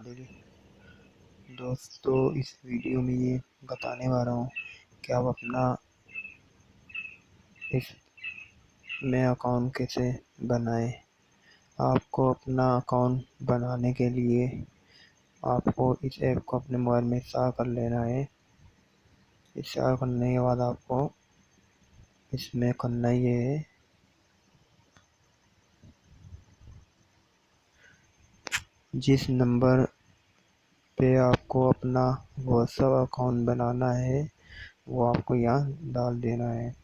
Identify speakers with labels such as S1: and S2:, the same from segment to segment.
S1: आदिल। दोस्तों, इस वीडियो में ये बताने वाला हूँ कि आप अपना इसमें अकाउंट कैसे बनाएं। आपको अपना अकाउंट बनाने के लिए आपको इस ऐप को अपने मोबाइल में इंस्टॉल कर लेना है। इंस्टॉल करने के बाद आपको इसमें करना ये है, जिस नंबर पे आपको अपना व्हाट्सएप अकाउंट बनाना है वो आपको यहाँ डाल देना है।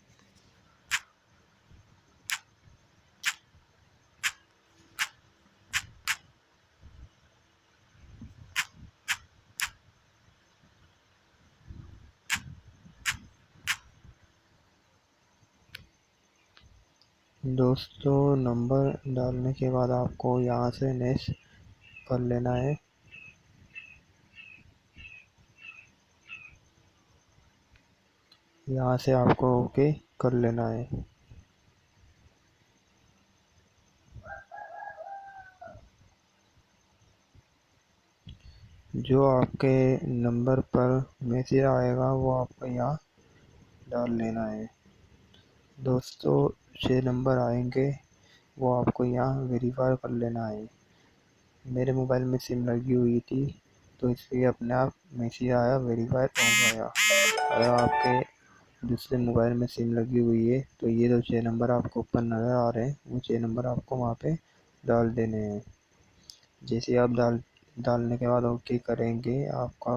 S1: दोस्तों, नंबर डालने के बाद आपको यहाँ से नेक्स्ट कर लेना है। यहाँ से आपको ओके कर लेना है। जो आपके नंबर पर मैसेज आएगा वो आपको यहाँ डाल लेना है। दोस्तों, 6 नंबर आएंगे वो आपको यहाँ वेरीफाई कर लेना है। मेरे मोबाइल में सिम लगी हुई थी तो इसलिए अपने आप मैसेज आया, वेरीफाई हो गया। अगर आपके दूसरे मोबाइल में सिम लगी हुई है तो ये जो 6 नंबर आपको ऊपर नज़र आ रहे हैं वो 6 नंबर आपको वहाँ पे डाल देने हैं। जैसे आप डालने के बाद ओके करेंगे, आपका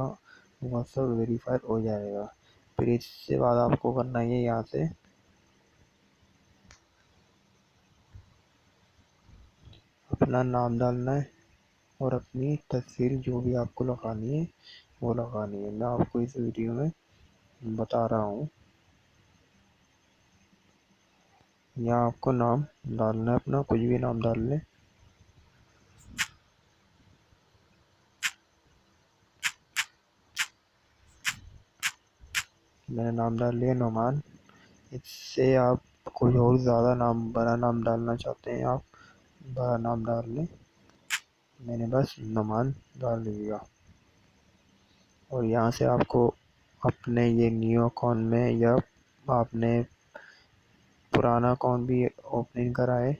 S1: व्हाट्सएप वेरीफाई हो जाएगा। फिर इसके बाद आपको करना है यहाँ से अपना नाम डालना है और अपनी तस्वीर जो भी आपको लगानी है वो लगानी है। मैं आपको इस वीडियो में बता रहा हूँ। यहाँ आपको नाम डालना है, अपना कुछ भी नाम डाल लें। मैंने नाम डाल लिया नुमान। इससे आप कोई और ज़्यादा नाम, बड़ा नाम डालना चाहते हैं आप बड़ा नाम डाल लें। मैंने बस नुमान डाल दिया। और यहाँ से आपको अपने ये न्यू अकाउंट में, या आपने पुराना अकाउंट भी ओपनिंग करा है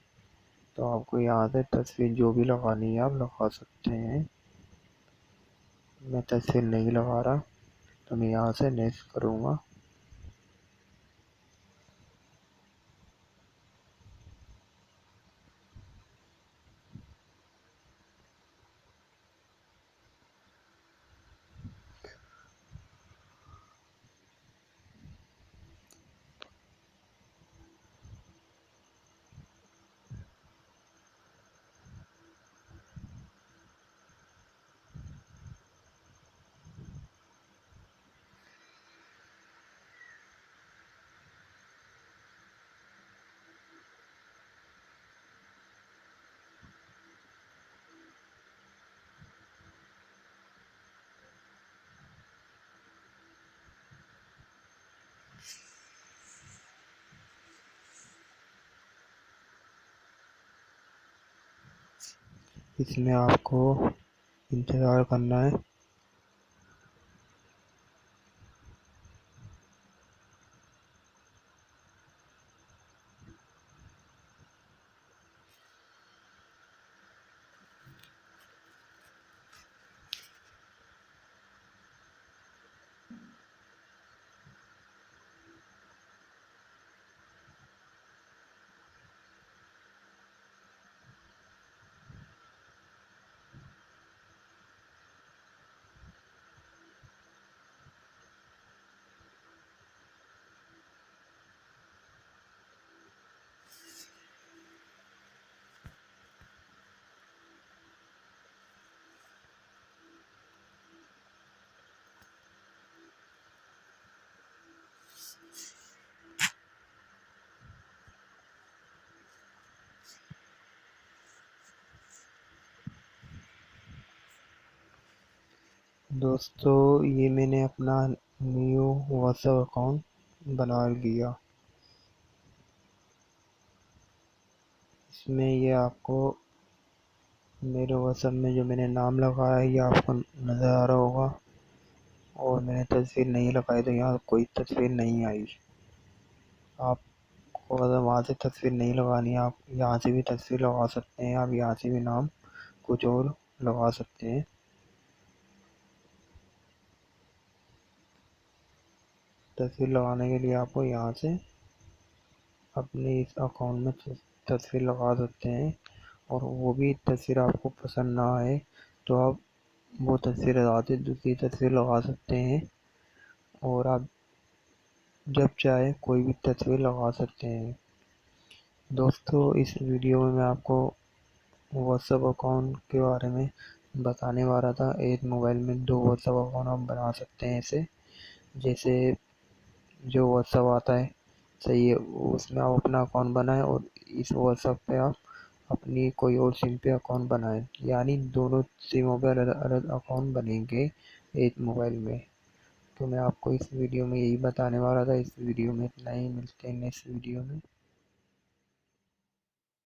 S1: तो आपको यहाँ से तस्वीर जो भी लगानी है आप लगा सकते हैं। मैं तस्वीर नहीं लगा रहा तो मैं यहाँ से नेक्स्ट करूँगा। इसमें आपको इंतज़ार करना है। दोस्तों, ये मैंने अपना न्यू व्हाट्सएप अकाउंट बना लिया। इसमें ये आपको मेरे व्हाट्सएप में जो मैंने नाम लगाया है ये आपको नज़र आ रहा होगा, और मैंने तस्वीर नहीं लगाई तो यहाँ कोई तस्वीर नहीं आई। आपको अगर वहाँ से तस्वीर नहीं लगानी है, आप यहाँ से भी तस्वीर लगा सकते हैं। आप यहाँ से भी नाम कुछ और लगा सकते हैं। तस्वीर लगाने के लिए आपको यहाँ से अपने इस अकाउंट में तस्वीर लगा सकते हैं, और वो भी तस्वीर आपको पसंद ना आए तो आप वो तस्वीर हटा के दूसरी तस्वीर लगा सकते हैं, और आप जब चाहे कोई भी तस्वीर लगा सकते हैं। दोस्तों, इस वीडियो में मैं आपको व्हाट्सएप अकाउंट के बारे में बताने वाला था। एक मोबाइल में 2 व्हाट्सएप अकाउंट आप बना सकते हैं ऐसे। जैसे जो व्हाट्सएप आता है, सही है, उसमें आप अपना अकाउंट बनाएं, और इस व्हाट्सएप पे आप अपनी कोई और सिम पे अकाउंट बनाएं, यानी दोनों सिमों पे अलग अलग अकाउंट बनेंगे एक मोबाइल में। तो मैं आपको इस वीडियो में यही बताने वाला था। इस वीडियो में इतना ही, मिलते हैं नेक्स्ट वीडियो में।